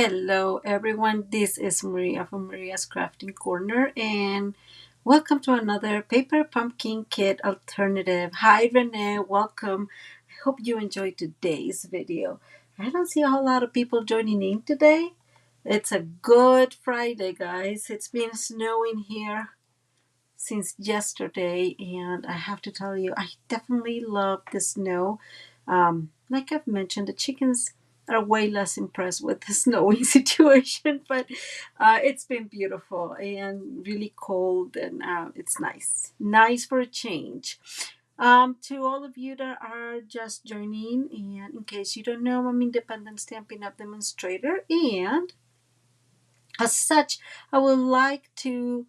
Hello everyone, this is Maria from Maria's Crafting Corner and welcome to another Paper Pumpkin Kit alternative. Hi Renee, welcome. I hope you enjoyed today's video. I don't see a whole lot of people joining in today. It's a good Friday, guys. It's been snowing here since yesterday and I have to tell you, I definitely love the snow. Like I've mentioned, the chickens are way less impressed with the snowing situation, but it's been beautiful and really cold, and it's nice for a change. To all of you that are just joining, and in case you don't know, I'm independent Stampin' Up demonstrator, and as such, I would like to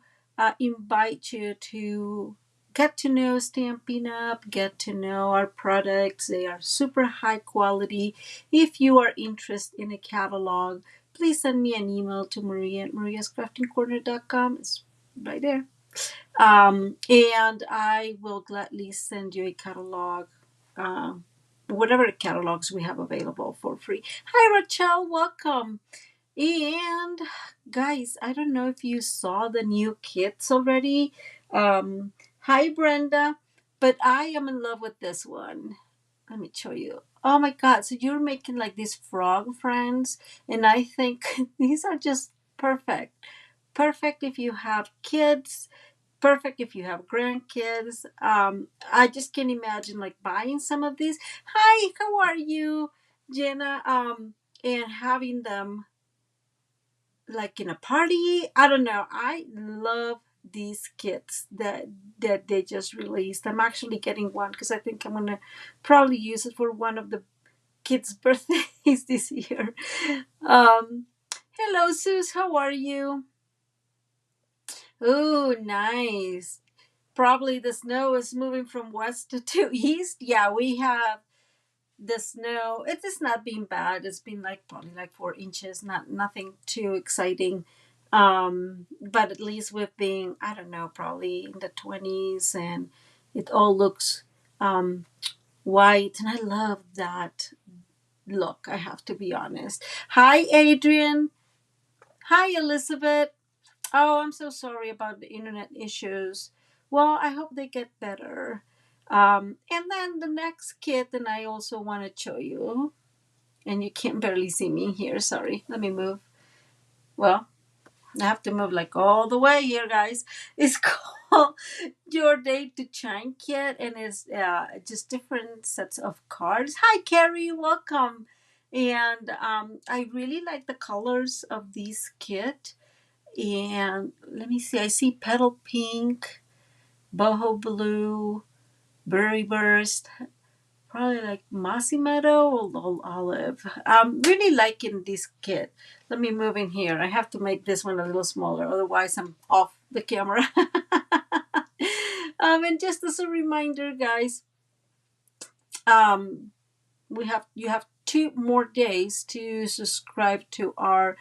invite you to get to know Stampin' Up, get to know our products. They are super high quality. If you are interested in a catalog, please send me an email to Maria at mariascraftingcorner.com. It's right there. And I will gladly send you a catalog, uh, whatever catalogs we have available for free. Hi, Rachel. Welcome. And guys, I don't know if you saw the new kits already. Hi, Brenda. But I am in love with this one. Let me show you. Oh my God. So you're making like these frog friends. And I think these are just perfect. Perfect if you have kids. Perfect if you have grandkids. I just can imagine like buying some of these. Hi, how are you, Jenna? And having them like in a party. I don't know. I love these kits that they just released. I'm actually getting one because I think I'm gonna probably use it for one of the kids' birthdays this year. Um, Hello, Sus. How are you? Oh, nice. Probably the snow is moving from west to east. Yeah, we have the snow. It is not been bad. It's been like probably like 4 inches. Nothing too exciting. But at least we've been, I don't know, probably in the 20s, and it all looks um white, and I love that look, I have to be honest. Hi Adrian. Hi Elizabeth. Oh, I'm so sorry about the internet issues. Well, I hope they get better. And then the next kit, and I also want to show you, and you can't barely see me here. Sorry, let me move. Well, I have to move like all the way here, guys. It's called Your Day to Shine Kit, and it's just different sets of cards. Hi, Carrie, welcome. And I really like the colors of this kit. And let me see, I see petal pink, boho blue, berry burst, probably like mossy meadow or olive. I'm really liking this kit. Let me move in here. I have to make this one a little smaller, otherwise I'm off the camera. And just as a reminder, guys, um, you have 2 more days to subscribe to our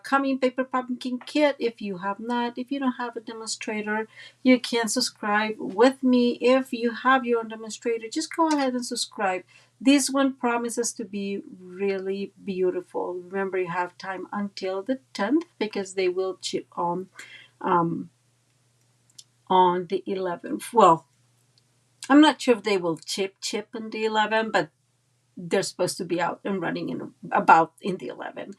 coming paper pumpkin kit. If you have not, if you don't have a demonstrator, you can subscribe with me. If you have your own demonstrator, just go ahead and subscribe. This one promises to be really beautiful. Remember, you have time until the 10th because they will chip um, on the 11th. Well, I'm not sure if they will chip on the 11th, but they're supposed to be out and running in about in the 11th.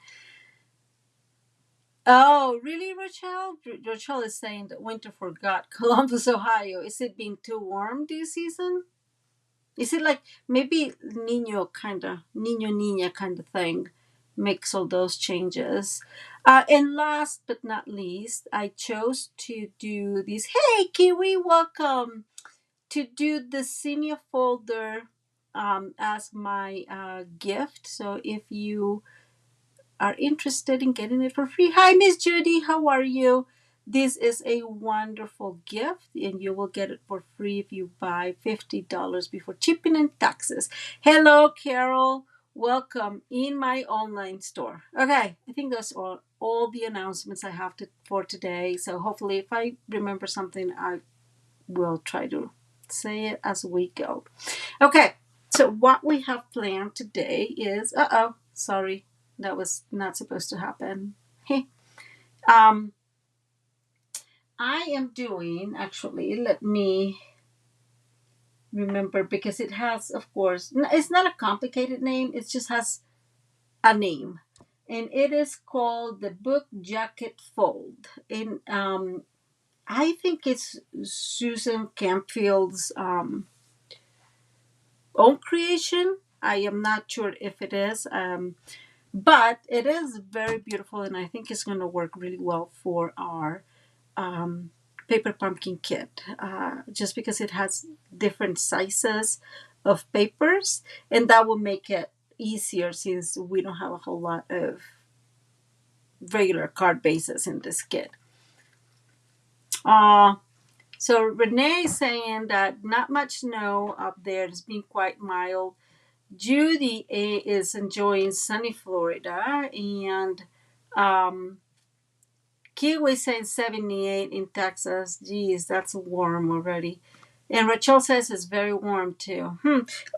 Oh, really, Rochelle? Rochelle is saying that winter forgot Columbus, Ohio. Is it being too warm this season? Is it like maybe Nino Nina kind of thing makes all those changes? And last but not least, I chose to do this. Hey, Kiwi, welcome to do the senior folder as my gift. So if you are interested in getting it for free. Hi, Miss Judy. How are you? This is a wonderful gift, and you will get it for free if you buy $50 before shipping and taxes. Hello, Carol. Welcome in my online store. Okay, I think that's all the announcements I have for today. So hopefully, if I remember something, I will try to say it as we go. Okay, so what we have planned today is sorry. That was not supposed to happen. Hey, um, I am doing actually. Let me remember because it has, of course, it's not a complicated name. It just has a name, and it is called the Book Jacket Fold. And I think it's Susan Campfield's own creation. I am not sure if it is, but it is very beautiful, and I think it's going to work really well for our um, paper pumpkin kit. Just because it has different sizes of papers, and that will make it easier since we don't have a whole lot of regular card bases in this kit. Uh, so Renee is saying that not much snow up there. It's been quite mild. Judy is enjoying sunny Florida, and um, Kiwi saying 78 in Texas. Geez, that's warm already. And Rachel says it's very warm too.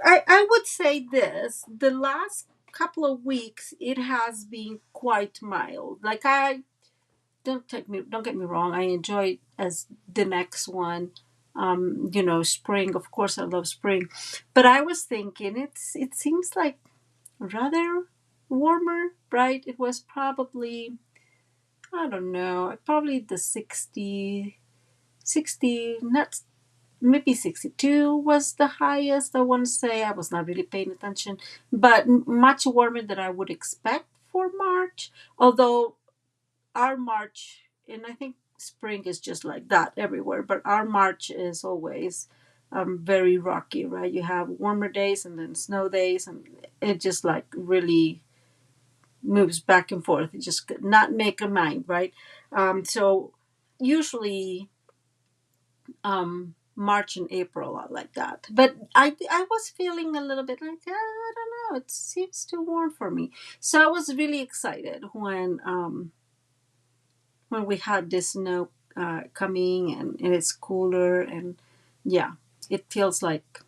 I would say this: the last couple of weeks it has been quite mild. Like I don't get me wrong, I enjoy as the next one. Spring. Of course, I love spring, but I was thinking it seems like rather warmer, right? It was probably, I don't know, probably the 60, not maybe 62 was the highest. I want to say I was not really paying attention, but much warmer than I would expect for March. Although our March, and I think spring is just like that everywhere, but our March is always very rocky, right? You have warmer days and then snow days, and it just like really moves back and forth. You just could not make a mind, right? So usually March and April are like that. But I was feeling a little bit like, I don't know, it seems too warm for me. So I was really excited when we had this snow coming, and it's cooler, and yeah, it feels like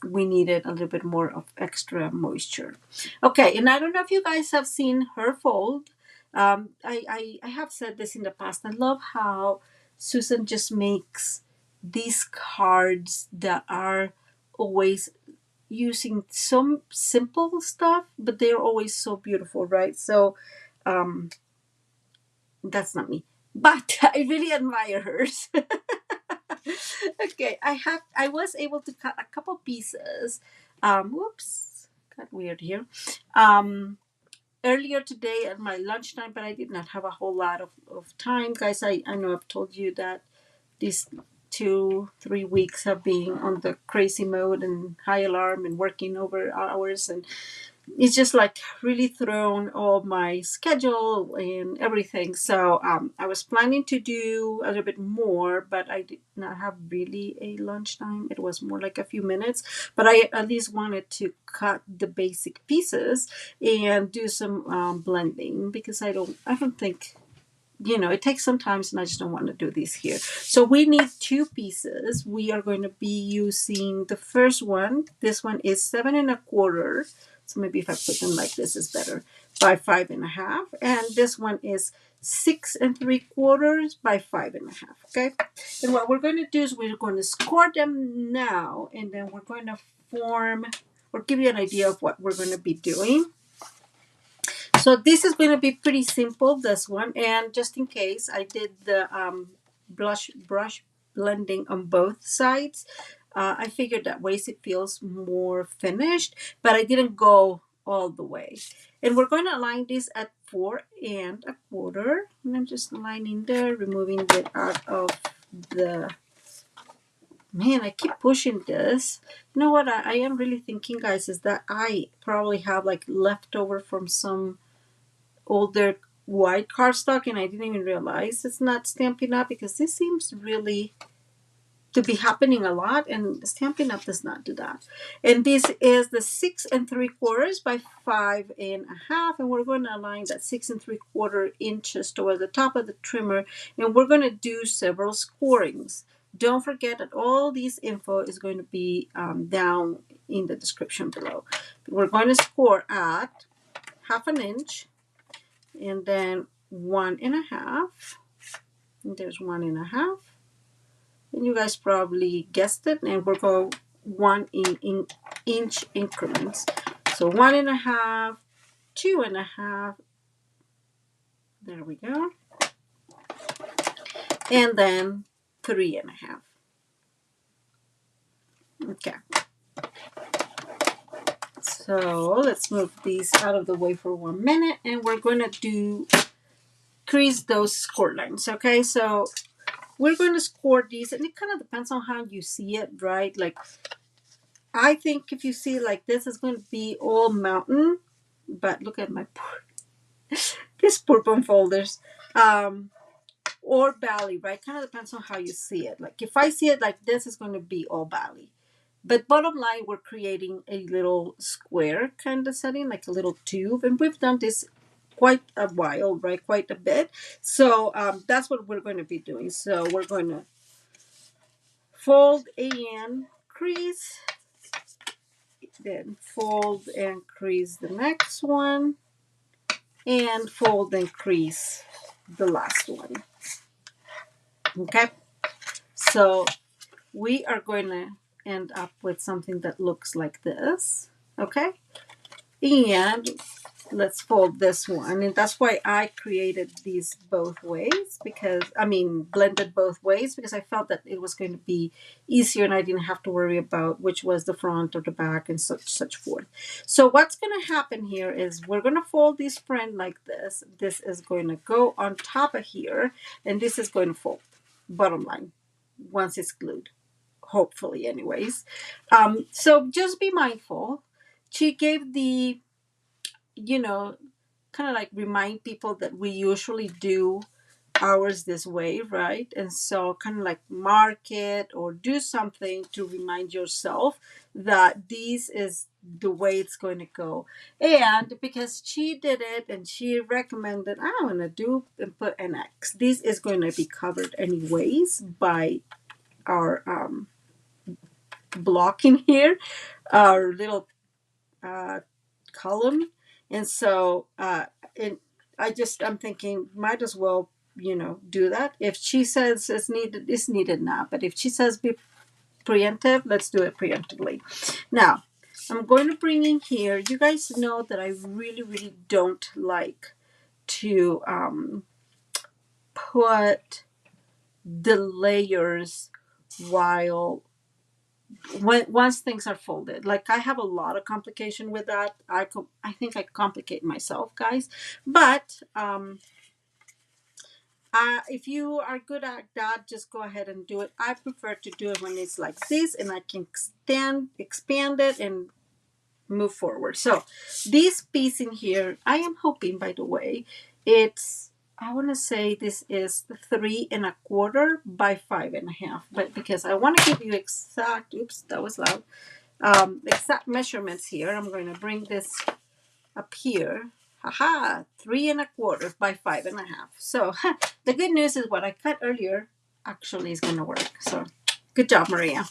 we needed a little bit more of extra moisture. Okay, and I don't know if you guys have seen her fold. I have said this in the past. I love how Susan just makes these cards that are always using some simple stuff, but they're always so beautiful, right? So um, that's not me, but I really admire hers. Okay, I was able to cut a couple pieces. Whoops, got weird here. Um, Earlier today at my lunchtime, but I did not have a whole lot of time, guys. I know I've told you that these 2-3 weeks have been on the crazy mode and high alarm and working over hours, and it's just like really thrown all my schedule and everything. So I was planning to do a little bit more, but I did not have really a lunchtime. It was more like a few minutes, but I at least wanted to cut the basic pieces and do some blending because I don't think, it takes some time, and I just don't want to do this here. So we need two pieces. We are going to be using the first one. This one is 7 1/4. So maybe if I put them like this is better, by 5 1/2. And this one is 6 3/4 by 5 1/2. Okay. And what we're going to do is we're going to score them now, and then we're going to form or give you an idea of what we're going to be doing. So this is going to be pretty simple, this one. And just in case, I did the brush blending on both sides. I figured that ways it feels more finished, but I didn't go all the way. And we're going to align this at 4 1/4. And I'm just aligning there, removing it out of the... Man, I keep pushing this. You know what I am really thinking, guys, is that I probably have like leftover from some older white cardstock, and I didn't even realize it's not Stampin' Up because this seems really to be happening a lot, and Stampin' Up does not do that. And this is the 6 3/4 by 5 1/2, and we're going to align that 6 3/4 inches towards the top of the trimmer, and we're going to do several scorings. Don't forget that all these info is going to be down in the description below. We're going to score at 1/2 inch and then 1.5, and there's 1.5, and you guys probably guessed it, and we're going in inch increments. So 1.5, 2.5, there we go, and then 3.5. Okay, so let's move these out of the way for 1 minute, and we're going to crease those score lines. Okay, so we're going to score these, and it kind of depends on how you see it, right? Like, I think if you see it like this, it's going to be all mountain, but look at my these purple folders. Or valley, right? Kind of depends on how you see it. Like if I see it like this, it's going to be all valley. But bottom line, we're creating a little square kind of setting, like a little tube. And we've done this quite a while, right? Quite a bit. So that's what we're going to be doing. So we're going to fold and crease, then fold and crease the next one, and fold and crease the last one. Okay, so we are going to end up with something that looks like this. Okay, and let's fold this one, and that's why I created these both ways, because blended both ways, because I felt that it was going to be easier and I didn't have to worry about which was the front or the back and such forth. So what's going to happen here is we're going to fold this front like this. This is going to go on top of here, and this is going to fold, bottom line, once it's glued, hopefully anyways. So just be mindful. She gave the, kind of like remind people that we usually do ours this way, right? And so kind of like mark it or do something to remind yourself that this is the way it's going to go. And because she did it and she recommended, I'm going to do and put an X. This is going to be covered anyways by our block in here, our little column. And so I'm thinking might as well do that. If she says it's needed now, but if she says be preemptive, let's do it preemptively. Now I'm going to bring in here, you guys know that I really don't like to put the layers while once things are folded. Like I have a lot of complication with that. I think I complicate myself, guys. But if you are good at that, just go ahead and do it. I prefer to do it when it's like this, and I can expand it and move forward. So this piece in here, I am hoping, by the way, I want to say this is 3.25 by 5.5, but because I want to give you exact, oops, that was loud, exact measurements here, I'm going to bring this up here. Haha, 3.25 by 5.5. So the good news is what I cut earlier actually is going to work. So good job, Maria.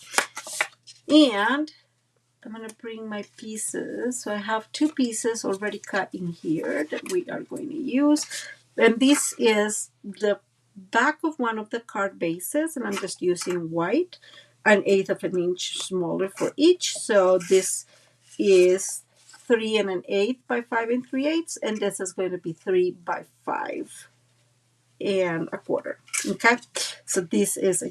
And I'm going to bring my pieces. So I have 2 pieces already cut in here that we are going to use. And this is the back of one of the card bases, and I'm just using white, 1/8 of an inch smaller for each. So this is 3 1/8 by 5 3/8, and this is going to be 3 by 5.25. Okay, so this is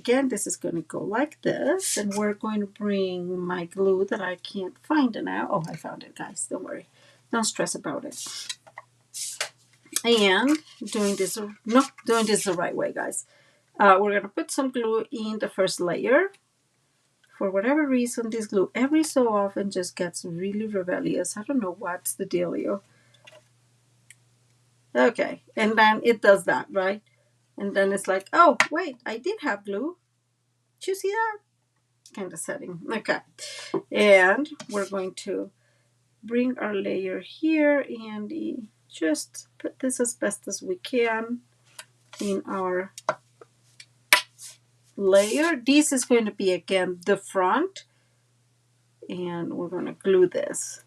going to go like this, and we're going to bring my glue that I can't find now. Oh, I found it, guys. Don't worry, don't stress about it. And doing this the right way, guys. We're going to put some glue in the first layer. For whatever reason, this glue every so often just gets really rebellious. I don't know what's the dealio. Okay, and then it does that, right? And then it's like, oh, wait, I did have glue. Did you see that? Kind of setting. Okay, and we're going to bring our layer here and just put this as best as we can in our layer. This is going to be, again, the front, and we're going to glue this.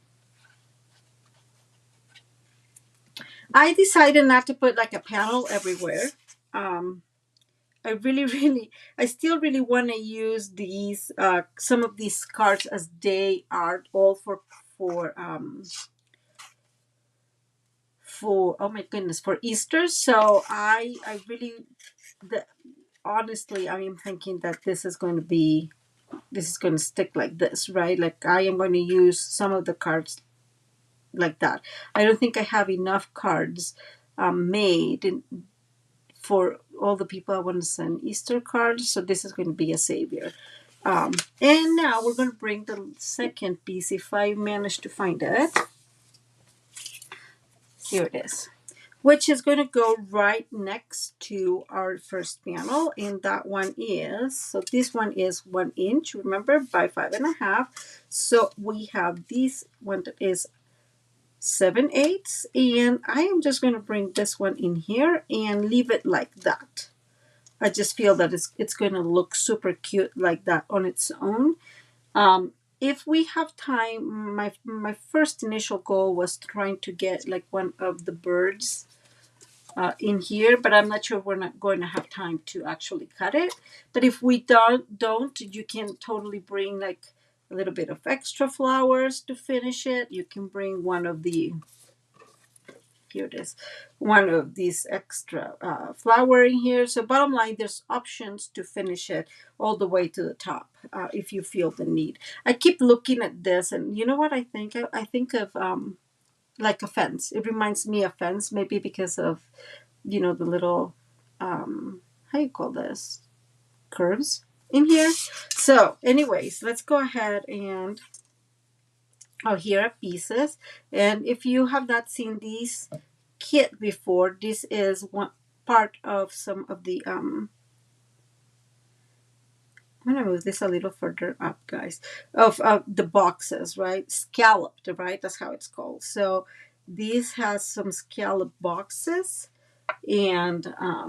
I decided not to put like a panel everywhere. Um, I really, really, I still really want to use these, some of these cards as day art, all for, oh my goodness, for Easter. So I really, the, honestly, I am thinking that this is going to stick like this, right? Like I am going to use some of the cards like that. I don't think I have enough cards made for all the people I want to send Easter cards. So this is going to be a savior. And now we're going to bring the second piece. If I manage to find it, here it is, which is going to go right next to our first panel. And that one is, so this one is 1 inch, remember, by 5.5. So we have this one that is 7/8, and I am just going to bring this one in here and leave it like that. I just feel that it's going to look super cute like that on its own. If we have time, my first initial goal was trying to get like one of the birds in here, but I'm not sure we're not going to have time to actually cut it. But if we don't, you can totally bring like a little bit of extra flowers to finish it. You can bring one of the, here it is, one of these extra flower in here. So bottom line, there's options to finish it all the way to the top if you feel the need. I keep looking at this, and you know what I think? I think of like a fence. It reminds me of fence, maybe because of, you know, the little, how you call this? Curves in here. So anyways, let's go ahead and, oh, here are pieces. And if you have not seen these kit before, this is one part of some of the, I'm gonna move this a little further up, guys, of the boxes, right? Scalloped, right? That's how it's called. So this has some scallop boxes, and I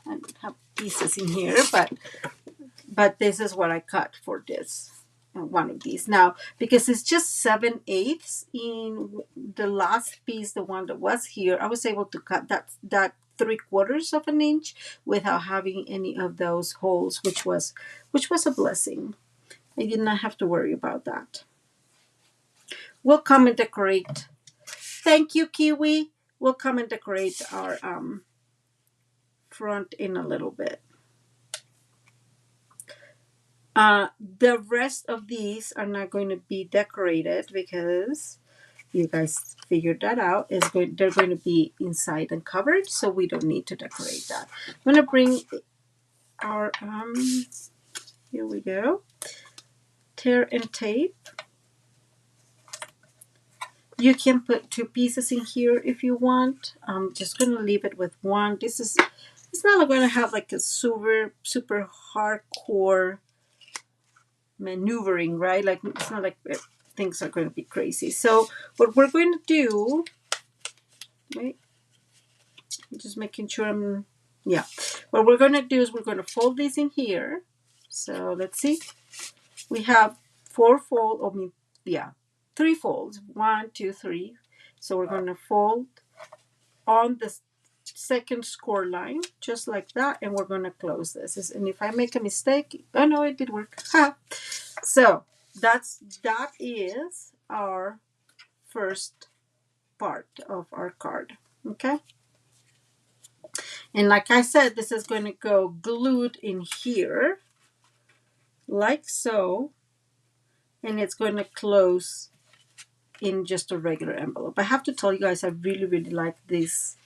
don't have pieces in here, but this is what I cut for this one of these now, because it's just 7/8 in the last piece, the one that was here. I was able to cut that 3/4 of an inch without having any of those holes, which was a blessing. I did not have to worry about that. We'll come and decorate. Thank you, Kiwi. We'll come and decorate our front in a little bit. The rest of these are not going to be decorated because you guys figured that out. They're going to be inside and covered, so we don't need to decorate that. I'm going to bring our here we go, tear and tape. You can put 2 pieces in here if you want. I'm just going to leave it with one. It's not going to have like a super hardcore maneuvering, right? Like it's not like things are going to be crazy. So what we're going to do, right? Just making sure yeah. What we're going to do is we're going to fold these in here. So let's see. We have 4 fold, yeah, 3 folds. 1, 2, 3. So we're going to fold on the second score line, just like that, and we're going to close this. And if I make a mistake, oh no, it did work. Ha. So that is our first part of our card. Okay. And like I said, this is going to go glued in here, like so, and it's going to close in just a regular envelope. I have to tell you guys, I really, really like this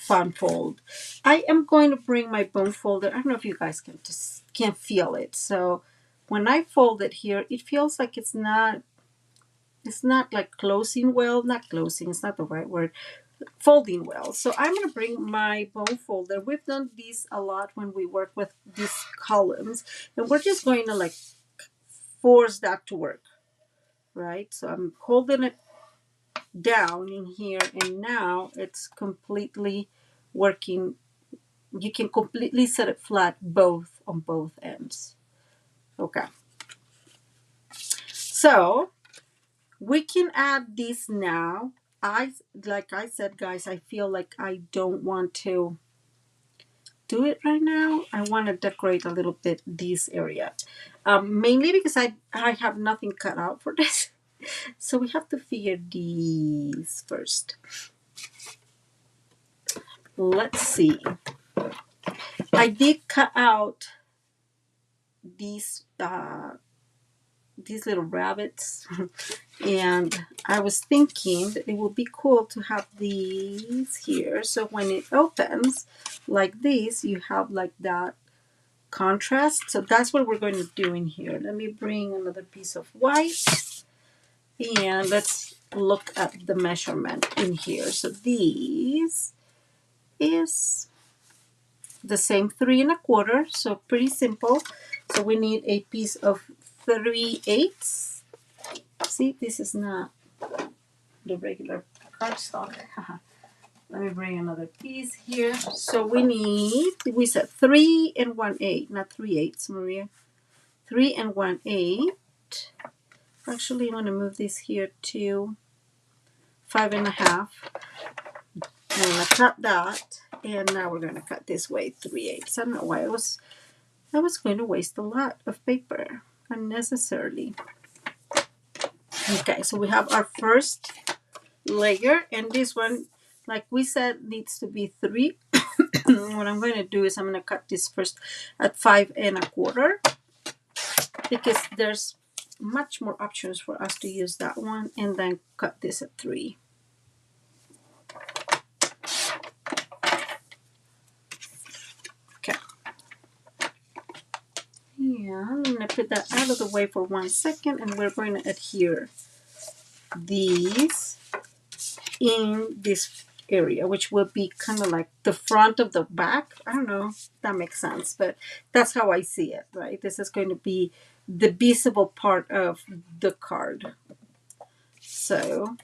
fun fold. I am going to bring my bone folder. I don't know if you guys can feel it. So when I fold it here, it feels like it's not like closing well. Not closing, it's not the right word. Folding well. So I'm going to bring my bone folder. We've done these a lot when we work with these columns, and we're just going to like force that to work, right? So I'm holding it down in here, and now it's completely working. You can completely set it flat on both ends. Okay. So we can add this now like I said, guys, I feel like I don't want to do it right now. I want to decorate a little bit this area, mainly because I have nothing cut out for this. So we have to figure these first. Let's see. I did cut out these little rabbits, and I was thinking that it would be cool to have these here, so when it opens like this, you have like that contrast. So that's what we're going to do in here. Let me bring another piece of white, and let's look at the measurement in here. So these is the same 3 1/4, so pretty simple. So we need a piece of 3/8. See, this is not the regular cardstock. Let me bring another piece here. So we said 3 1/8, not 3/8, Maria. 3 1/8. Actually, I want to move this here to 5 1/2. I'm going to cut that, and now we're going to cut this way 3/8. I don't know why I was going to waste a lot of paper unnecessarily. Okay, so we have our first layer, and this one, like we said, needs to be 3. What I'm going to do is I'm going to cut this first at 5 1/4, because there's much more options for us to use that one, and then cut this at 3. Okay. Yeah, I'm going to put that out of the way for 1 second, and we're going to adhere these in this area, which will be kind of like the front of the back. I don't know if that makes sense, but that's how I see it, right? This is going to be the visible part of the card. So,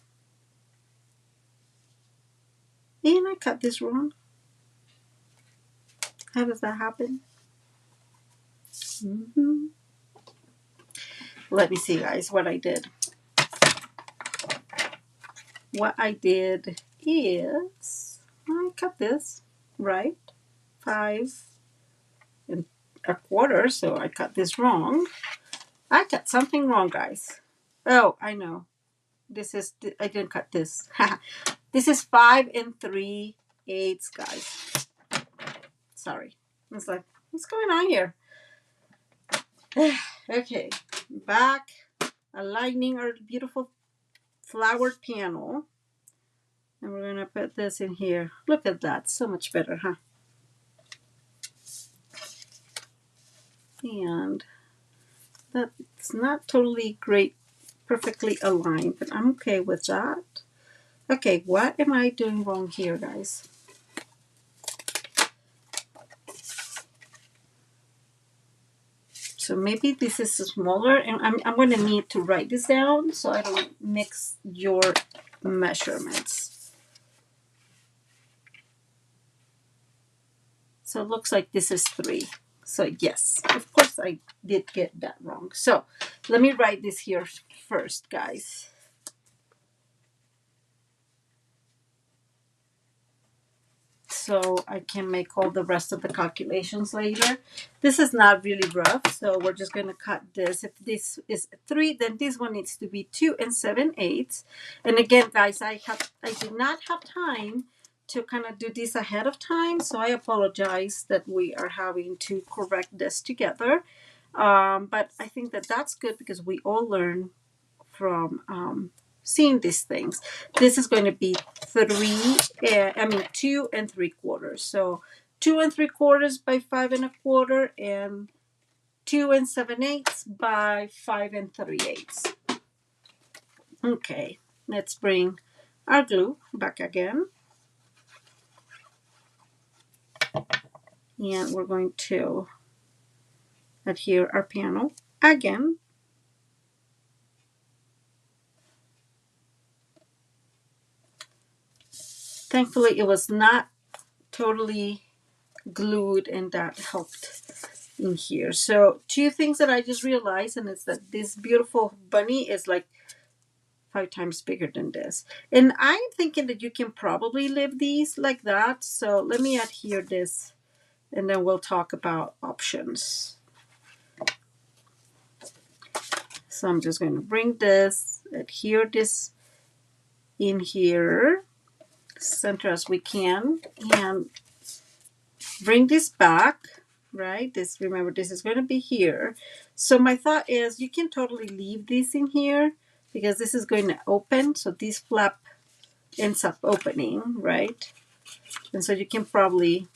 and I cut this wrong. How does that happen? Let me see, guys, what I did. What I did is I cut this, right? 5 1/4, so I cut this wrong. I cut something wrong, guys. Oh, I know. I didn't cut this. This is 5 3/8, guys. Sorry. It's like, what's going on here? Okay, back, aligning our beautiful flowered panel. And we're going to put this in here. Look at that. So much better, huh? And that's not totally great, perfectly aligned, but I'm okay with that. Okay, what am I doing wrong here, guys? So maybe this is smaller, and I'm going to need to write this down so I don't mix your measurements. So it looks like this is 3. So yes, of course I did get that wrong. So let me write this here first, guys. So I can make all the rest of the calculations later. This is not really rough, so we're just going to cut this. If this is 3, then this one needs to be 2 7/8. And again, guys, I did not have time to kind of do this ahead of time, so I apologize that we are having to correct this together. But I think that that's good, because we all learn from seeing these things. This is going to be 2 3/4. So 2 3/4 by 5 1/4, and 2 7/8 by 5 3/8. Okay, let's bring our glue back again. And we're going to adhere our panel again. Thankfully, it was not totally glued, and that helped in here. So 2 things that I just realized, and it's that this beautiful bunny is like 5 times bigger than this. And I'm thinking that you can probably leave these like that. So let me adhere this and then we'll talk about options. So I'm just going to bring this, adhere this in here, center as we can, and bring this back, right? This, remember, this is going to be here. So my thought is you can totally leave this in here because this is going to open. So this flap ends up opening, right? And so you can probably,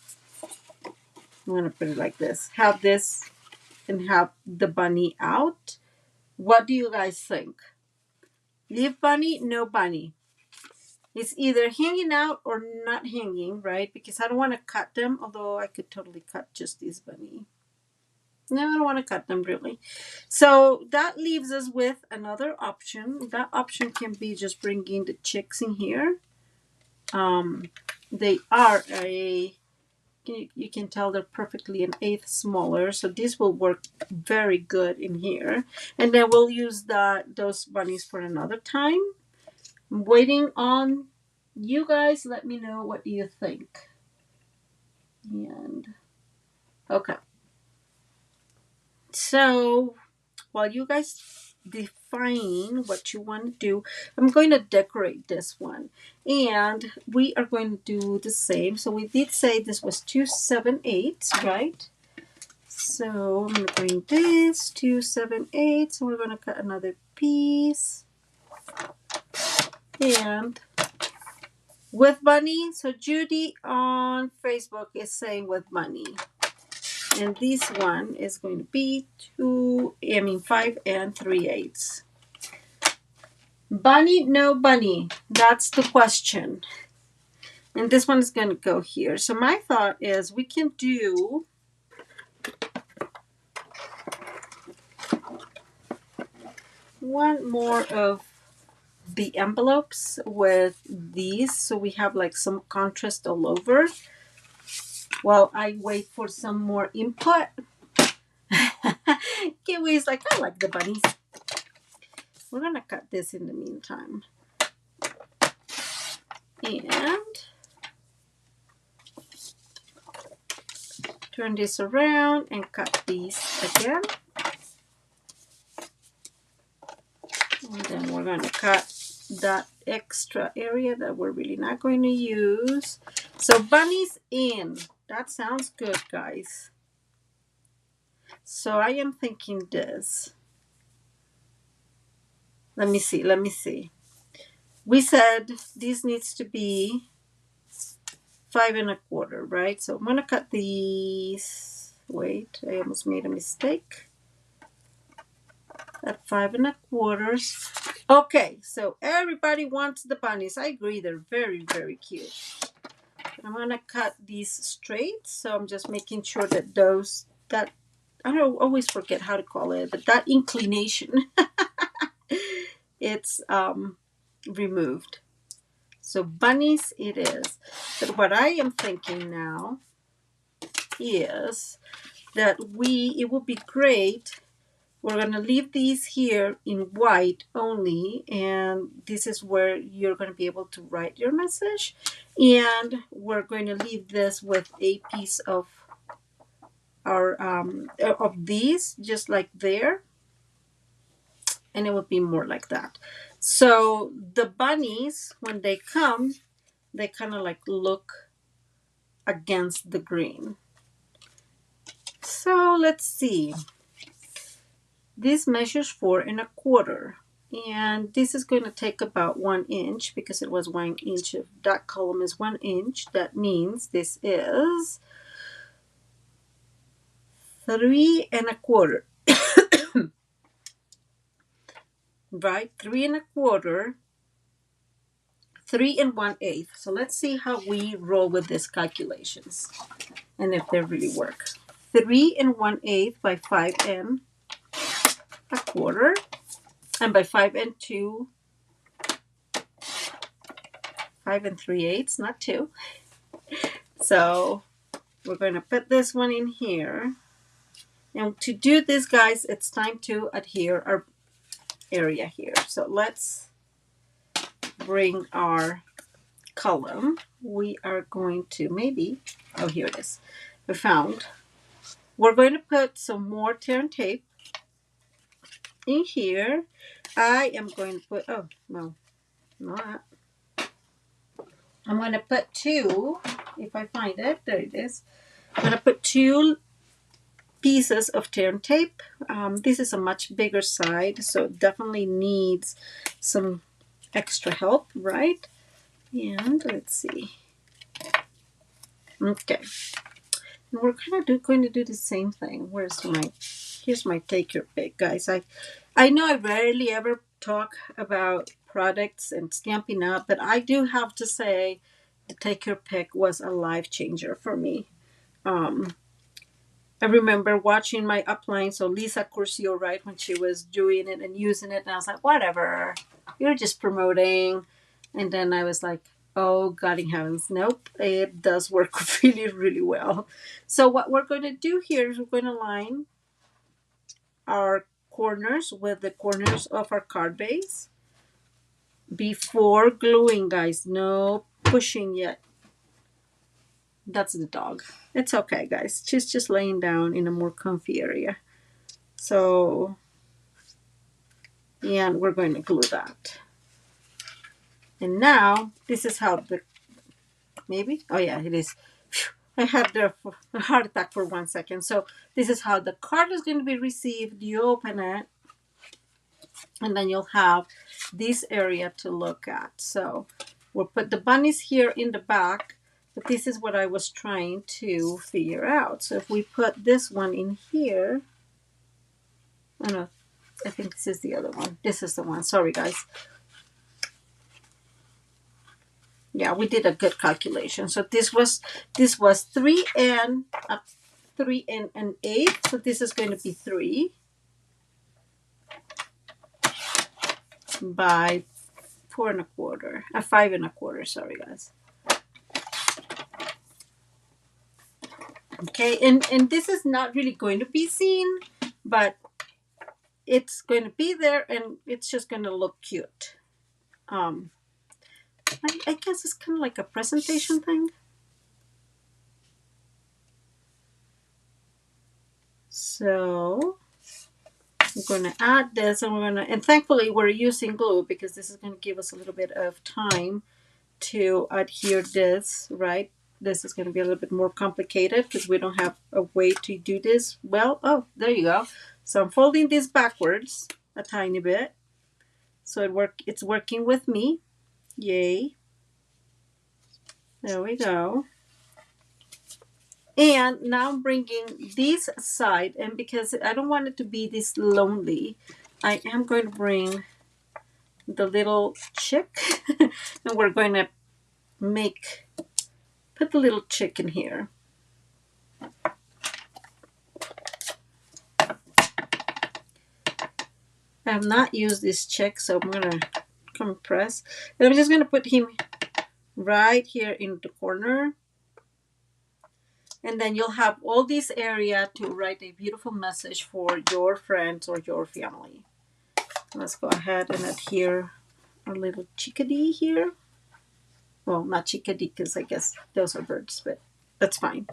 I'm going to put it like this, have this and have the bunny out. What do you guys think? Leave bunny, no bunny. It's either hanging out or not hanging, right? Because I don't want to cut them, although I could totally cut just this bunny. No, I don't want to cut them really. So that leaves us with another option. That option can be just bringing the chicks in here. They are you can tell they're perfectly an eighth smaller. So this will work very good in here. And then we'll use those bunnies for another time. I'm waiting on you guys. Let me know what you think. And okay. So while you guys define what you want to do, I'm going to decorate this one. And we are going to do the same. So we did say this was 2 7/8, right? So I'm going to bring this 2 7/8. So we're going to cut another piece. And with bunny, so Judy on Facebook is saying with bunny. And this one is going to be 5 3/8. Bunny, no bunny. That's the question. And this one is going to go here. So my thought is we can do one more of the envelopes with these, so we have like some contrast all over while I wait for some more input. Kiwi's like, I like the bunnies. We're gonna cut this in the meantime. And turn this around and cut these again. And then we're going to cut that extra area that we're really not going to use. So bunnies in. That sounds good, guys. So I am thinking this. Let me see. We said this needs to be 5 1/4, right? So I'm going to cut these. Wait, I almost made a mistake. At 5 1/4. Okay, so everybody wants the bunnies. I agree, they're very, very cute. I'm gonna cut these straight, so I'm just making sure that I don't always forget how to call it, but that inclination, it's removed. So bunnies it is. But what I am thinking now is that it would be great. We're going to leave these here in white only, and this is where you're going to be able to write your message. And we're going to leave this with a piece of our of these, just like there, and it would be more like that. So the bunnies, when they come, they kind of like look against the green. So let's see. This measures 4 1/4, and this is going to take about 1 inch because it was 1 inch. Of that column is 1 inch. That means this is 3 1/4. Right, 3 1/4, 3 1/8. So let's see how we roll with these calculations and if they really work. 3 1/8 by 5 1/4, and by 5 2, 5 3/8, not 2. So we're going to put this one in here. And to do this, guys, it's time to adhere our area here. So let's bring our column, we are going to maybe, oh, here it is. We're going to put some more tear and tape in here. I am going to put, oh, no, not. I'm going to put two, if I find it, there it is. I'm going to put two pieces of tear and tape. This is a much bigger side, so it definitely needs some extra help, right? And let's see. Okay. And we're kind of going to do the same thing. Here's my take your pick, guys. I know I rarely ever talk about products and Stampin' Up, but I do have to say the take your pick was a life changer for me. I remember watching my upline, so Lisa Curcio, right, when she was doing it and using it, and I was like, whatever, you're just promoting. And then I was like, oh, God in heavens, nope, it does work really, really well. So what we're going to do here is we're going to line our corners with the corners of our card base before gluing, guys. No pushing yet. That's the dog. It's okay, guys. She's just laying down in a more comfy area. So, and we're going to glue that. And now, this is how maybe? Oh yeah, it is. I had a heart attack for 1 second. So this is how the card is going to be received. You open it, and then you'll have this area to look at. So we'll put the bunnies here in the back, but this is what I was trying to figure out. So if we put this one in here, oh no, I think this is the other one. This is the one. Sorry, guys. Yeah, we did a good calculation. So this was 3 and an eighth. So this is going to be 3 by 4 1/4, 5 1/4. Sorry, guys. Okay, and this is not really going to be seen, but it's going to be there, and it's just going to look cute. I guess it's kind of like a presentation thing. So we're going to add this, and thankfully we're using glue because this is going to give us a little bit of time to adhere this, right? This is going to be a little bit more complicated because we don't have a way to do this well. Oh, there you go. So I'm folding this backwards a tiny bit. So it's working with me. Yay. There we go. And now I'm bringing this side, and because I don't want it to be this lonely, I am going to bring the little chick, and we're going to put the little chick in here. I have not used this chick, so I'm going to compress. And I'm just going to put him right here in the corner. And then you'll have all this area to write a beautiful message for your friends or your family. Let's go ahead and adhere our little chickadee here. Well, not chickadee because I guess those are birds, but that's fine.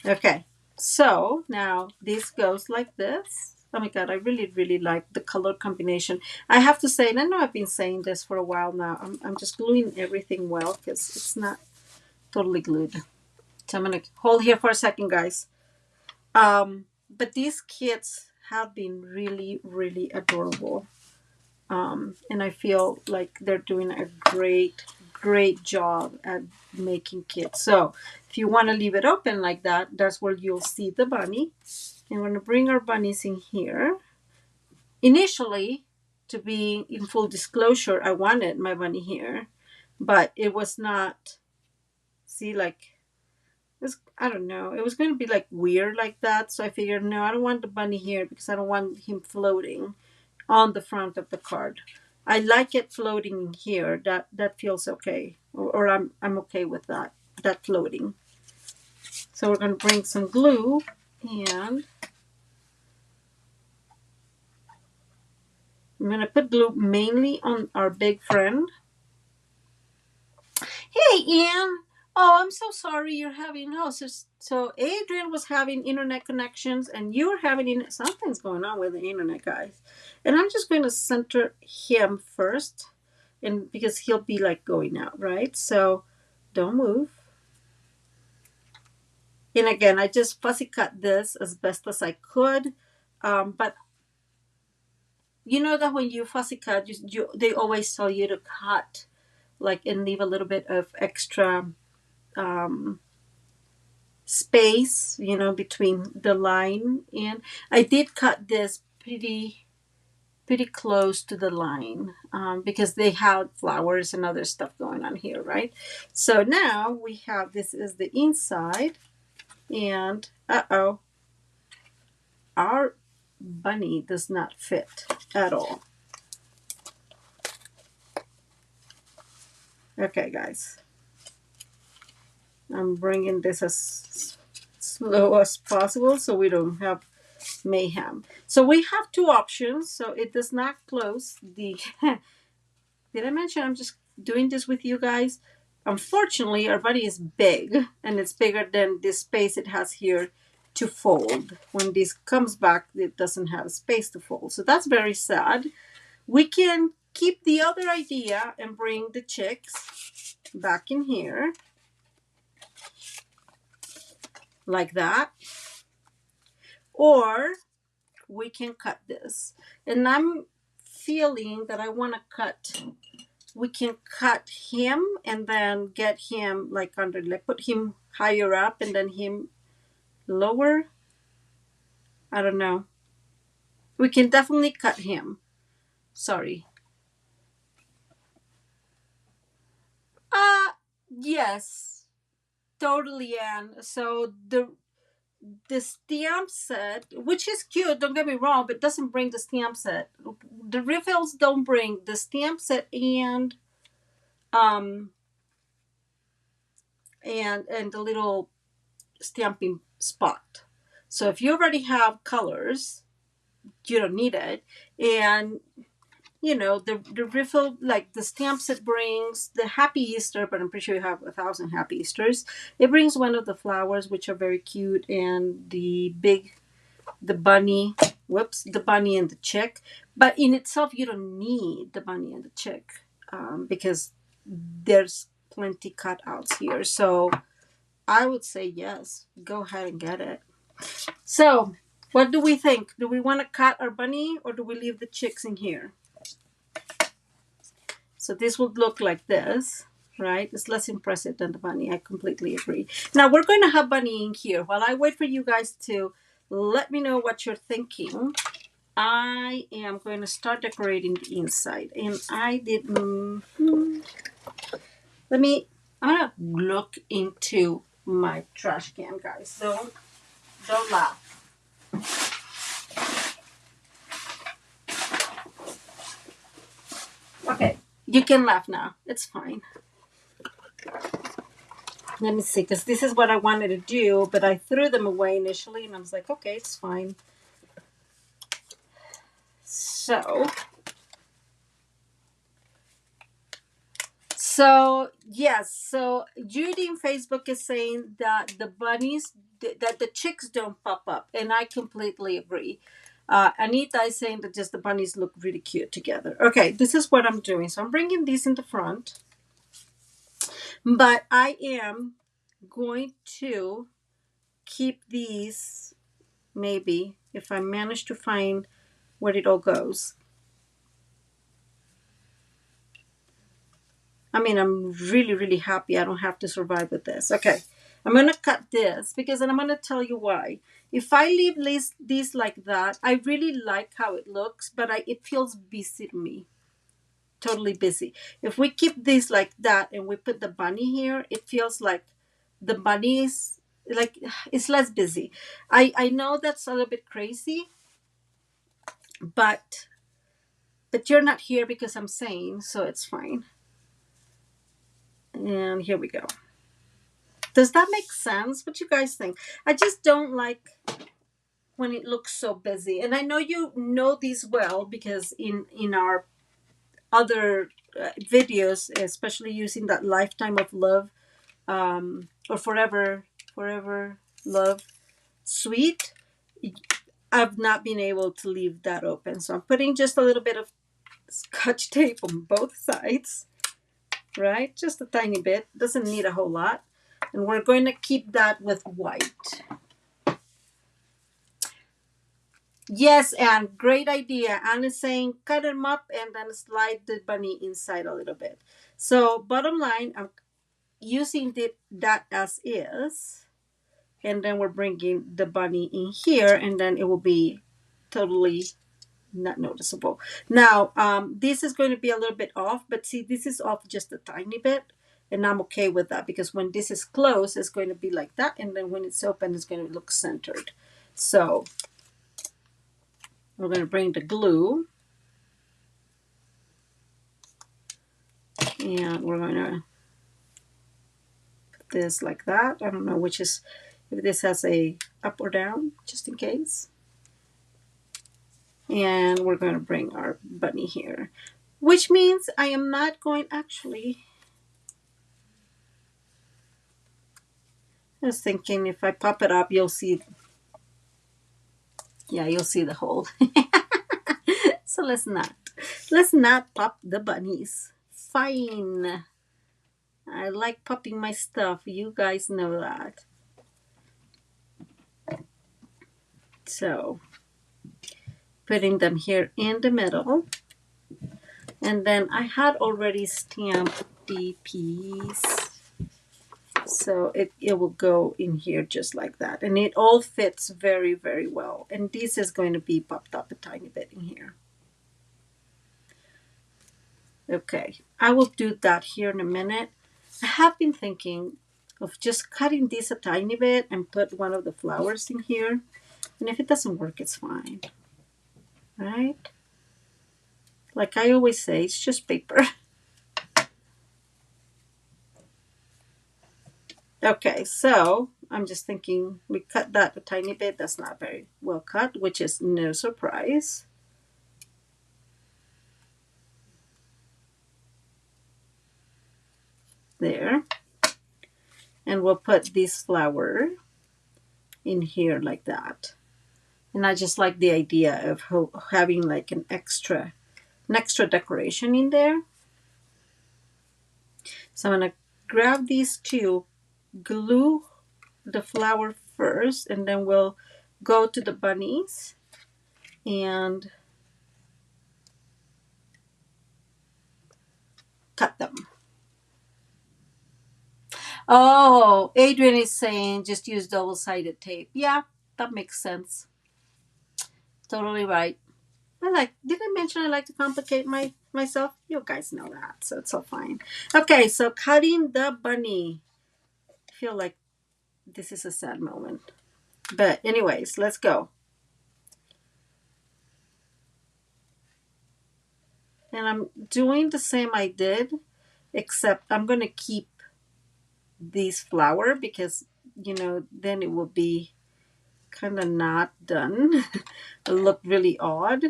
Okay, so now this goes like this. Oh my God, I really, really like the color combination. I have to say, and I know I've been saying this for a while now, I'm just gluing everything well because it's not totally glued. So I'm going to hold here for a second, guys. But these kits have been really, really adorable. And I feel like they're doing a great job at making kits. So if you want to leave it open like that, that's where you'll see the bunny. And we're going to bring our bunnies in here. Initially, to be in full disclosure, I wanted my bunny here, but it was not, see, like, I don't know, it was going to be like weird like that. So I figured, no, I don't want the bunny here because I don't want him floating on the front of the card. I like it floating here. That feels okay, or I'm okay with that floating. So we're going to bring some glue, and I'm going to put glue mainly on our big friend. Hey, Ian. Oh, I'm so sorry you're having so Adrian was having internet connections and you're having something's going on with the internet, guys. And I'm just going to center him first, and because he'll be like going out, right? So don't move. And again, I just fussy cut this as best as I could. But you know that when you fussy cut, they always tell you to cut like and leave a little bit of extra space, between the line. And I did cut this pretty close to the line, because they had flowers and other stuff going on here, right? So now we have, this is the inside, and our bunny does not fit at all. Okay, guys. I'm bringing this as slow as possible so we don't have mayhem. So we have two options. So it does not close the... Did I mention I'm just doing this with you guys? Unfortunately, our bunny is big, and it's bigger than the space it has here to fold. When this comes back, it doesn't have space to fold. So that's very sad. We can keep the other idea and bring the chicks back in here like that. Or we can cut this. And I'm feeling that I want to cut... We can cut him and then get him like under, like put him higher up and then him lower. I don't know. We can definitely cut him. Sorry. Yes. Totally, Anne. So the stamp set, which is cute, don't get me wrong, but doesn't bring the stamp set. The refills don't bring the stamp set and the little stamping spot. So if you already have colors, you don't need it. And the refill, like the stamp set brings the Happy Easter, but I'm pretty sure you have 1,000 Happy Easters. It brings one of the flowers, which are very cute, and the bunny, the bunny and the chick. But in itself, you don't need the bunny and the chick, because there's plenty cutouts here. So I would say yes, go ahead and get it. So what do we think? Do we want to cut our bunny or do we leave the chicks in here? So this would look like this, right? It's less impressive than the bunny. I completely agree. Now we're going to have bunny in here. While I wait for you guys to let me know what you're thinking, I am going to start decorating the inside. And I did... I'm going to look into my trash can, guys. Don't laugh. Okay, you can laugh now. It's fine. Let me see, because this is what I wanted to do, but I threw them away initially, and I was like, okay, it's fine. So yes, so Judy in Facebook is saying that the bunnies, that the chicks don't pop up, and I completely agree. Anita is saying that just the bunnies look really cute together. Okay, this is what I'm doing. So I'm bringing these in the front, but I am going to keep these, maybe, if I manage to find where it all goes. I mean, I'm really, really happy I don't have to survive with this. Okay, I'm going to cut this because, and I'm going to tell you why. If I leave these like that, I really like how it looks, but it feels busy to me. Totally busy. If we keep these like that and we put the bunny here, it feels like the bunny is like, it's less busy. I know that's a little bit crazy, but you're not here because I'm saying, so it's fine. And here we go. Does that make sense? What you guys think? I just don't like when it looks so busy. And I know you know these well because in our other videos, especially using that Lifetime of Love or Forever Love Sweet, I've not been able to leave that open. So I'm putting just a little bit of Scotch tape on both sides, right? Just a tiny bit. Doesn't need a whole lot. And we're going to keep that with white. Yes, and great idea. Anne is saying cut them up and then slide the bunny inside a little bit. So bottom line, I'm using that as is. And then we're bringing the bunny in here and then it will be totally not noticeable. Now, this is going to be a little bit off, but see, this is off just a tiny bit. And I'm okay with that because when this is closed, it's going to be like that. And then when it's open, it's going to look centered. So we're going to bring the glue. And we're going to put this like that. I don't know which is, if this has a up or down, just in case. And we're going to bring our bunny here, which means I am not going, actually, I was thinking if I pop it up, you'll see, yeah, you'll see the hole. So let's not pop the bunnies. Fine. I like popping my stuff. You guys know that. So putting them here in the middle. And then I had already stamped the piece. So it will go in here just like that. And it all fits very, very well. And this is going to be popped up a tiny bit in here. Okay, I will do that here in a minute. I have been thinking of just cutting this a tiny bit and put one of the flowers in here. And if it doesn't work, it's fine. Right? Like I always say, it's just paper. Okay, so I'm just thinking we cut that a tiny bit. That's not very well cut, which is no surprise. There. And we'll put this flower in here like that. And I just like the idea of having like an extra decoration in there. So I'm going to grab these two, glue the flower first, and then we'll go to the bunnies and cut them. Oh, Adrian is saying just use double-sided tape. Yeah, that makes sense. Totally right. Did I mention I like to complicate myself? You guys know that, so it's all fine. Okay, so cutting the bunny. I feel like this is a sad moment. But anyways, let's go. And I'm doing the same I did, except I'm going to keep this flower because, you know, then it will be kind of not done. It'll look really odd.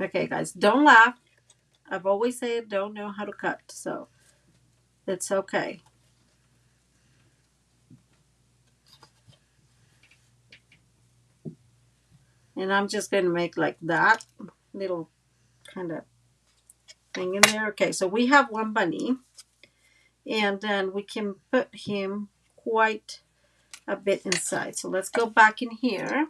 Okay, guys, don't laugh. I've always said don't know how to cut, so it's okay. And I'm just going to make like that little kind of thing in there. Okay, so we have one bunny. And then we can put him quite a bit inside. So let's go back in here.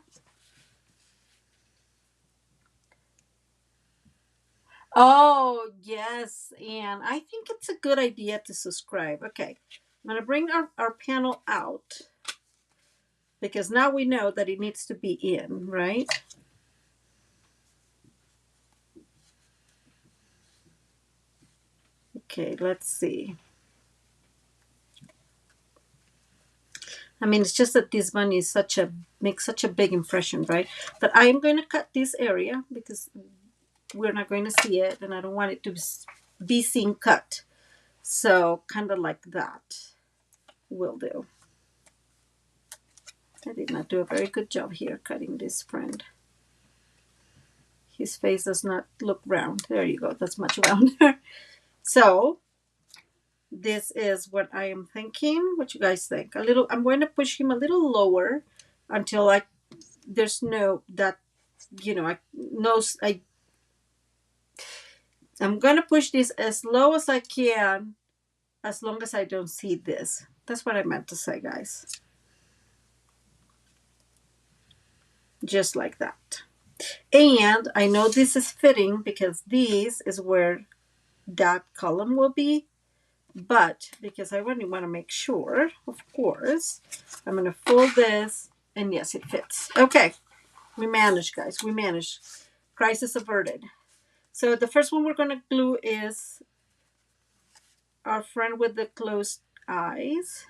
Oh, yes. And I think it's a good idea to subscribe. Okay, I'm going to bring our panel out because now we know that it needs to be in, right? Okay, let's see. I mean, it's just that this bunny is makes such a big impression, right? But I am going to cut this area because we're not going to see it and I don't want it to be seen cut. So kind of like that. will do. I did not do a very good job here cutting this friend. His face does not look round. There you go. That's much rounder. So this is what I am thinking. What you guys think? A little. I'm going to push him a little lower until there's no that I no I'm going to push this as low as I can, as long as I don't see this. That's what I meant to say, guys. Just like that. And I know this is fitting because this is where that column will be. But because I really want to make sure, of course, I'm going to fold this. And yes, it fits. Okay. We managed, guys. We managed. Crisis averted. So the first one we're going to glue is our friend with the closed eyes.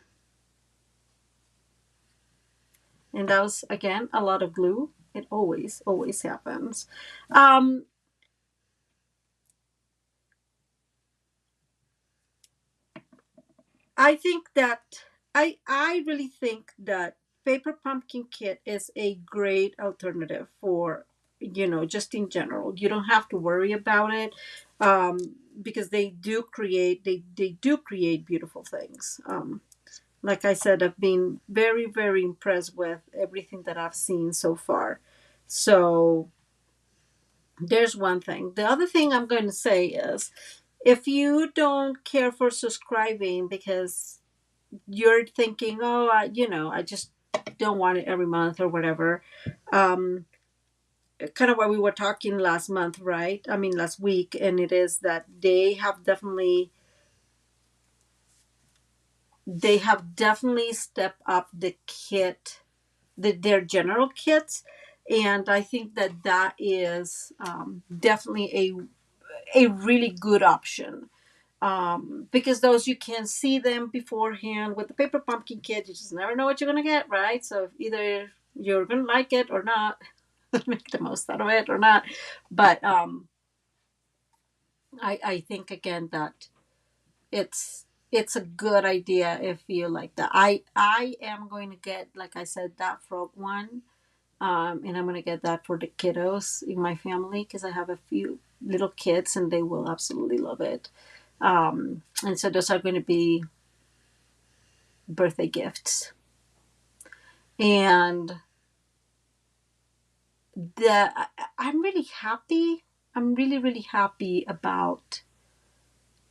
And that was, again, a lot of glue. It always happens. I think that, I really think that Paper Pumpkin Kit is a great alternative for, just in general. You don't have to worry about it because they do create beautiful things. Like I said, I've been very, very impressed with everything that I've seen so far. So there's one thing. The other thing I'm going to say is, if you don't care for subscribing because you're thinking, oh, I just don't want it every month or whatever, kind of what we were talking last month, right? I mean, last week, and it is that they have definitely stepped up the kit, their general kits, and I think that is definitely a really good option. Because those, you can see them beforehand. With the Paper Pumpkin Kit, you just never know what you're going to get, right? So either you're going to like it or not, make the most out of it or not. But I think, again, that it's a good idea if you like that. I am going to get, like I said, that frog one. And I'm going to get that for the kiddos in my family because I have a few little kids and they will absolutely love it. And so those are going to be birthday gifts. And I'm really happy. I'm really, really happy about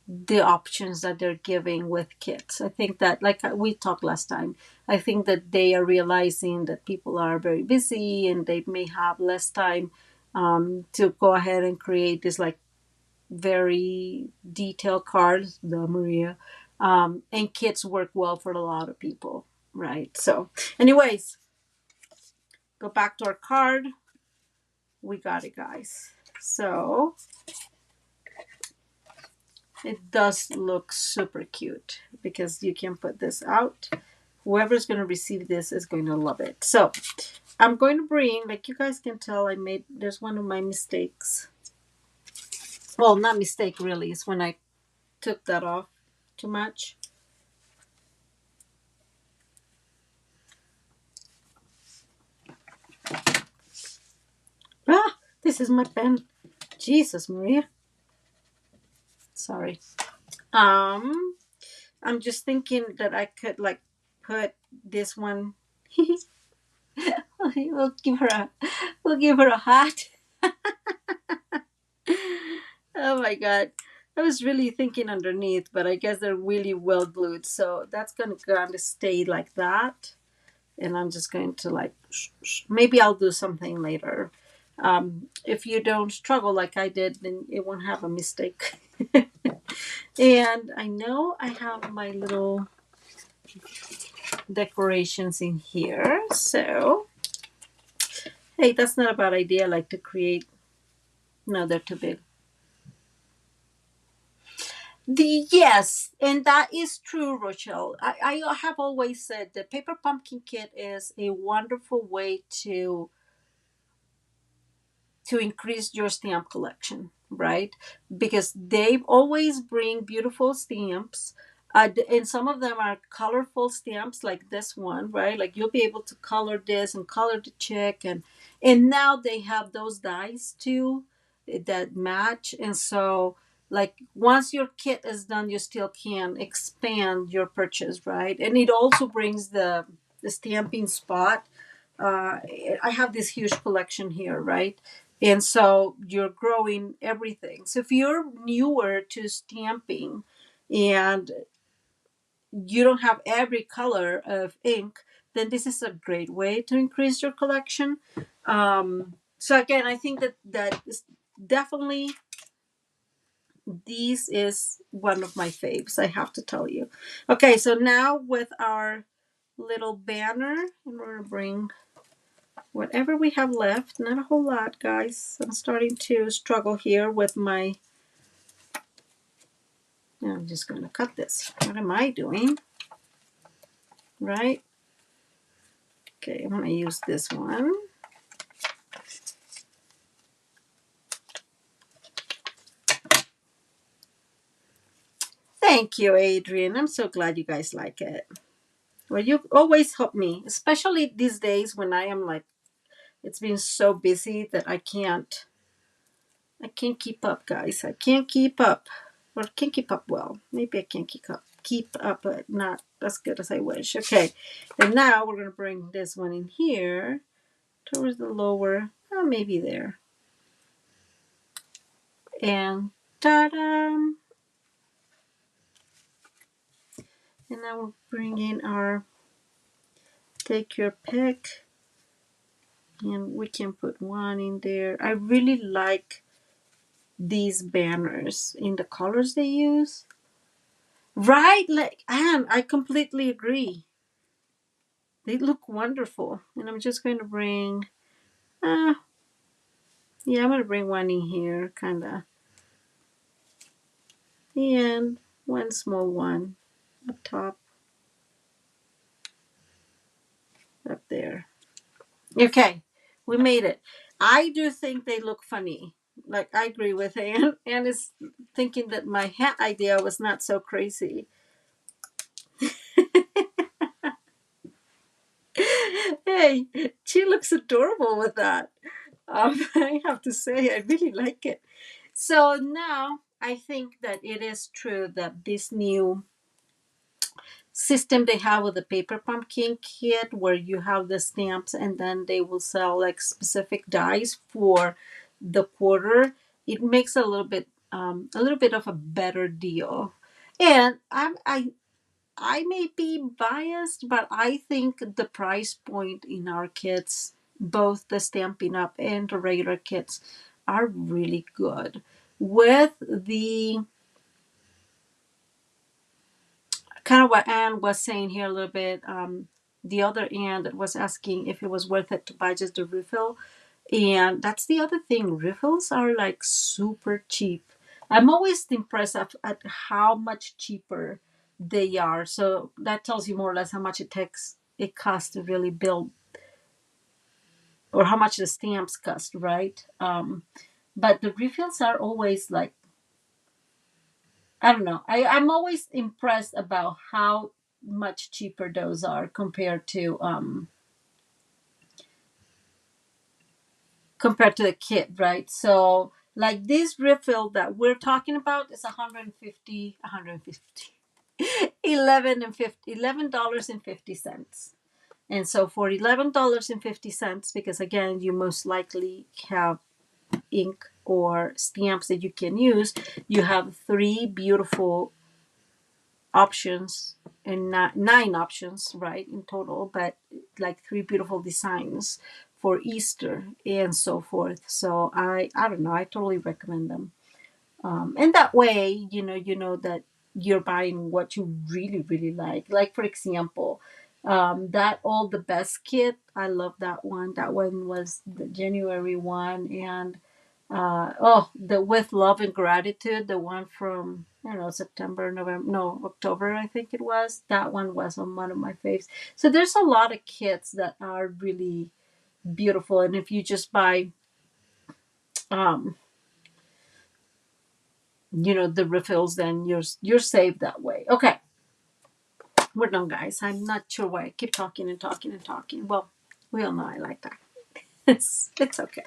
the options that they're giving with kits. I think that, like we talked last time, I think that they are realizing that people are very busy and they may have less time to go ahead and create this very detailed cards, the Maria, and kits work well for a lot of people, right? So anyways, go back to our card. We got it, guys. So it does look super cute because you can put this out. Whoever's going to receive this is going to love it. So I'm going to bring, like you guys can tell, there's one of my mistakes. Well, not mistake really, it's when I took that off too much. Ah, this is my pen. Jesus, Maria. Sorry. I'm just thinking that I could put this one. we'll give her a hat. Oh my God. I was really thinking underneath, but I guess they're really well glued. So that's going to stay like that. And I'm just going to maybe I'll do something later. If you don't struggle like I did, then it won't have a mistake. And I know I have my little decorations in here. So, hey, that's not a bad idea, to create. No, they're too big. Yes, and that is true, Rochelle. I have always said the Paper Pumpkin Kit is a wonderful way to increase your stamp collection, right? Because they always bring beautiful stamps. And some of them are colorful stamps like this one, right? Like you'll be able to color this and color the chick, and now they have those dies too that match. And so like once your kit is done, you still can expand your purchase, right? And it also brings the stamping spot. uh, I have this huge collection here, right? And so you're growing everything. So if you're newer to stamping and you don't have every color of ink, then this is a great way to increase your collection. So again, I think that is definitely, this is one of my faves, I have to tell you. Okay, so now with our little banner, and we're gonna bring whatever we have left. Not a whole lot, guys. I'm starting to struggle here with my, I'm just going to cut this. What am I doing? Right? Okay, I'm going to use this one. Thank you, Adrian. I'm so glad you guys like it. Well, you always help me, especially these days when I am like, it's been so busy that I can't keep up, guys. I can't keep up. Or can't keep up well. Maybe I can't keep up, but not as good as I wish. Okay. And now we're going to bring this one in here towards the lower, maybe there. And ta-da! And now we'll bring in our take your pick. And we can put one in there. I really like these banners in the colors they use. Right? Like, and I completely agree. They look wonderful. And I'm just going to bring, yeah, I'm going to bring one in here, kind of. And one small one up top, up there. Okay, we made it. I do think they look funny. Like, I agree with Anne. Anne is thinking that my hat idea was not so crazy. Hey, she looks adorable with that. I have to say, I really like it. So now I think that it is true that this new system they have with the paper pumpkin kit, where you have the stamps and then they will sell like specific dies for the quarter, it makes a little bit of a better deal. And I may be biased, but I think the price point in our kits, both the Stampin' Up and the regular kits, are really good. With the kind of what Anne was saying here a little bit, the other Anne that was asking if it was worth it to buy just the refill. And that's the other thing. Refills are like super cheap. I'm always impressed at how much cheaper they are. So that tells you more or less how much it costs to really build, or how much the stamps cost, right? But the refills are always like, I don't know. I'm always impressed about how much cheaper those are compared to the kit, right? So like this refill that we're talking about is 150 $11.50. And so for $11.50, because again, you most likely have ink or stamps that you can use, you have three beautiful options, and not nine options, right, in total, but like three beautiful designs for Easter and so forth. So I don't know, I totally recommend them. And that way, you know that you're buying what you really, really like. Like for example, that All the Best kit, I love that one. That one was the January one. And the With Love and Gratitude, the one from, I don't know, September, November, no, October, I think it was. That one was on one of my faves. So there's a lot of kits that are really beautiful. And if you just buy, um, the refills, then you're saved that way. Okay. we're done, guys. I'm not sure why I keep talking and talking and talking. Well, we all know I like that. It's okay.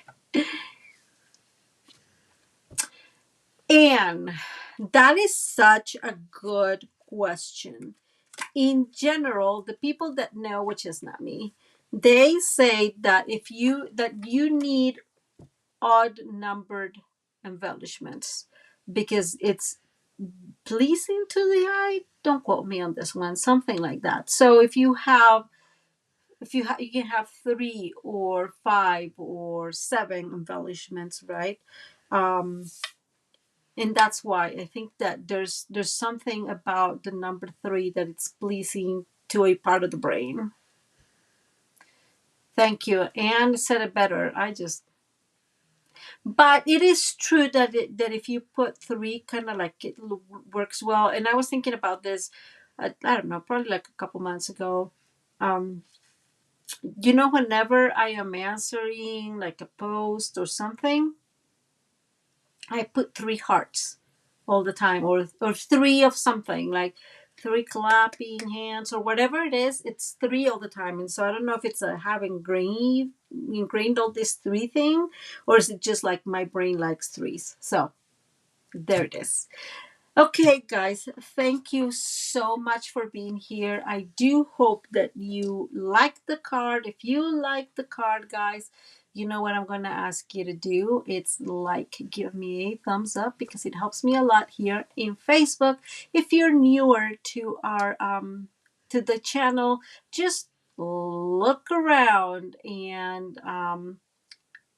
And that is such a good question. In general, the people that know, which is not me, they say that if you that you need odd numbered embellishments because it's pleasing to the eye. Don't quote me on this one. Something like that. So you can have 3 or 5 or 7 embellishments, right? Um, and that's why I think that there's something about the number 3 that it's pleasing to a part of the brain. Thank you. And said it better. But it is true that that if you put 3, kind of like it works well. And I was thinking about this, I don't know, probably like a couple months ago. Um, whenever I am answering like a post or something, I put 3 hearts all the time, or 3 of something like 3 clapping hands or whatever it is. It's 3 all the time, and so I don't know if it's a have ingrained all this 3 thing, or is it just like my brain likes threes. So there it is. Okay, guys, thank you so much for being here. I do hope that you like the card. If you like the card, guys, you know what I'm going to ask you to do. It's like, give me a thumbs up because it helps me a lot here in Facebook. If you're newer to our to the channel, just look around and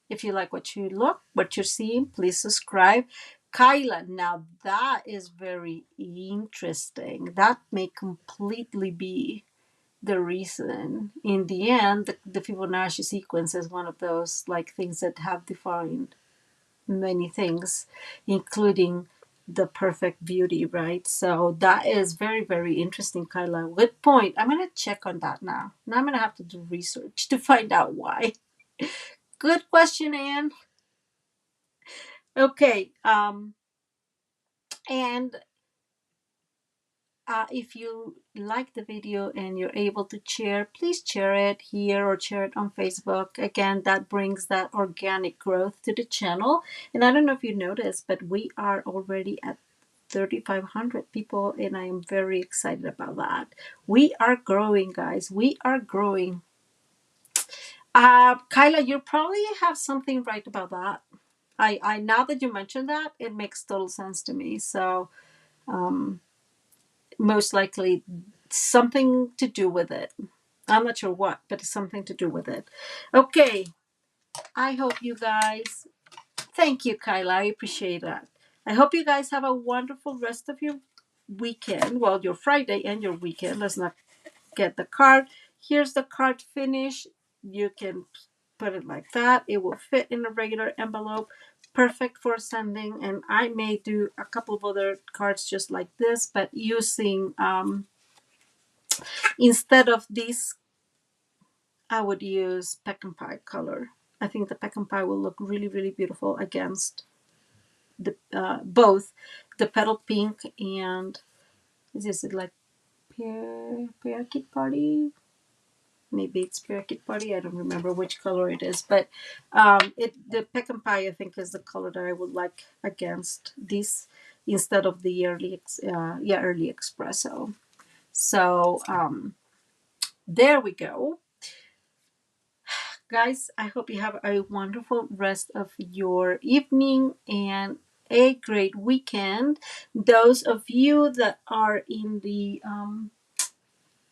if you like what you're seeing, please subscribe. Kyla, now that is very interesting. That may completely be the reason. In the end, the Fibonacci sequence is one of those like things that have defined many things, including the perfect beauty, right? So that is very, very interesting, Kyla. Good point. I'm gonna check on that now. Now I'm gonna have to do research to find out why. Good question, Anne. Okay. And if you like the video and you're able to share, please share it here or share it on Facebook. Again, that brings that organic growth to the channel. And I don't know if you noticed, but we are already at 3,500 people, and I am very excited about that. We are growing, guys. We are growing. Kyla, you probably have something right about that. I now that you mentioned that, it makes total sense to me. So most likely something to do with it. I'm not sure what, but it's something to do with it. Okay. I hope you guys, thank you, Kyla. I appreciate that. I hope you guys have a wonderful rest of your weekend. Well, your Friday and your weekend. Let's not get the card. Here's the card finish. You can put it like that. It will fit in a regular envelope. Perfect for sending. And I may do a couple of other cards just like this, but using instead of this, I would use pecan pie color. I think the pecan pie will look really, really beautiful against the both the petal pink and is it like parakeet party? Maybe it's parakeet party. I don't remember which color it is, but the pecan pie I think is the color that I would like against this instead of the early espresso. So there we go. Guys, I hope you have a wonderful rest of your evening and a great weekend. Those of you that are in the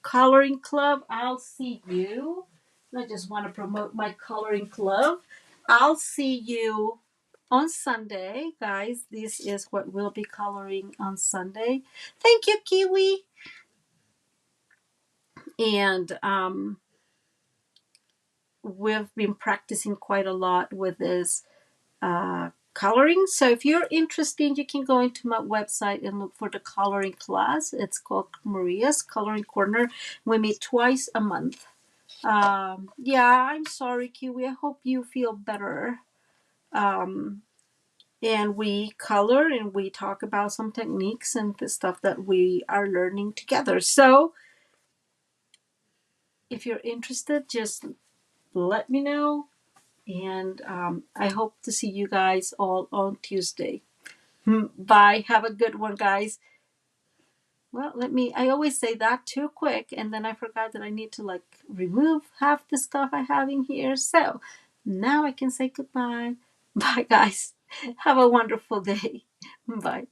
coloring club, I'll see you. I just want to promote my coloring club. I'll see you on Sunday, guys. This is what we'll be coloring on Sunday. Thank you, Kiwi. And we've been practicing quite a lot with this coloring. So if you're interested, you can go into my website and look for the coloring class. It's called Maria's Coloring Corner. We meet twice a month. Yeah, I'm sorry, Kiwi. I hope you feel better. And we color and we talk about some techniques and the stuff that we are learning together. So if you're interested, just let me know. And I hope to see you guys all on Tuesday. Bye. Have a good one, guys. Well, I always say that too quick, and then I forgot that I need to like remove half the stuff I have in here. So now I can say goodbye. Bye, guys. Have a wonderful day. Bye.